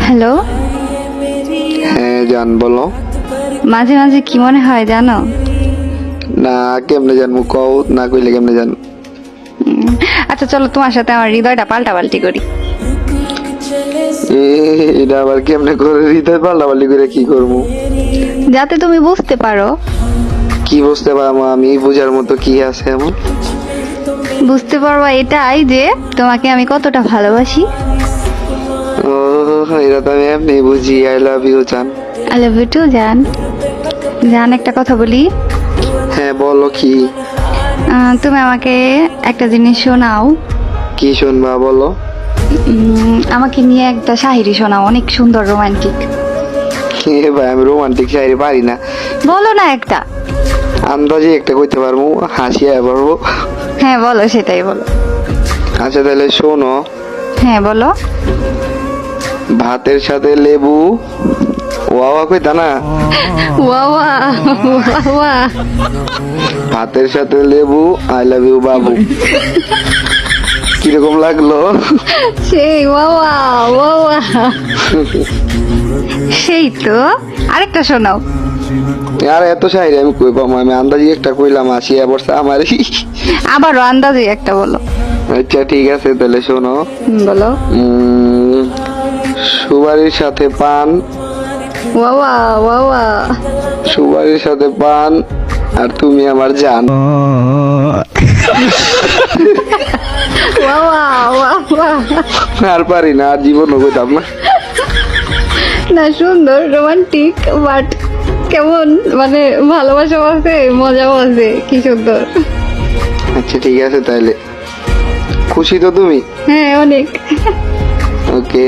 Hello, হ্যাঁ জান বলো। মাঝে মাঝে কি মনে হয় জানো? না কেমনে জানবো কও, না কইলে কেমনে জান। আচ্ছা চলো তোমার সাথে আমার হৃদয়টা পাল্টাপাল্টি করি। এটা আবার কেমনে করে, হৃদয় পাল্টাপাল্টি করে কি করবো? যাতে তুমি বুঝতে পারো। কি বুঝতে পারবো আমি, বুঝার মতো কি আছে এমন? বুঝতে পারবা এটাই যে তোমাকে আমি কতটা ভালোবাসি। ও এটা তো আমি এমনি বুঝি। আই লাভ ইউ জান। আই লাভ ইউ টু জান। জান একটা কথা বলি, হ্যাঁ বলো কি? তুমি আমাকে একটা জিনিস শোনাও। কি শুনবা বলো? আমাকে নিয়ে একটা শায়রি শোনাও, অনেক সুন্দর রোমান্টিক। ভাই আমি রোমান্টিক শায়রি পারি না। বলো না একটা। আন্দাজে একটা কইতে পারবো, হাসিয়া পারবো। হ্যাঁ বলো, সেটাই বলো। আচ্ছা তাহলে শোনো। হ্যাঁ বলো। ভাতের সাথে লেবু, ওয়া কইতা না? ওয়া ওয়া ওয়া ওয়া। ভাতের সাথে লেবু, আই লাভ ইউ বাবু। কিরকম লাগলো? সেই ওয়া ওয়া ওয়া ওয়া। সেই তো, আরেকটা শোনাও। আর এত শায়রি আমি কই পাবো? আমি আন্দাজি একটা কইলাম, আসিয়া পড়ছে আমার। আবারও আন্দাজে একটা বলো। আচ্ছা ঠিক আছে তাহলে শোনো। বলো। সুপারির সাথে পান, ওয়া ওয়া ওয়া ওয়া। সুপারির সাথে পান, আর তুমি আমার জান। ওয়া ওয়া ওয়া ওয়া। আর পারি না, আর জীবনও কইতাম না। না সুন্দর রোমান্টিক, বাট কেমন মানে ভালোবাসাও আছে, মজাও আছে, কি সুন্দর। আচ্ছা ঠিক আছে তাহলে, খুশি তো তুমি? হ্যাঁ অনেক। ওকে।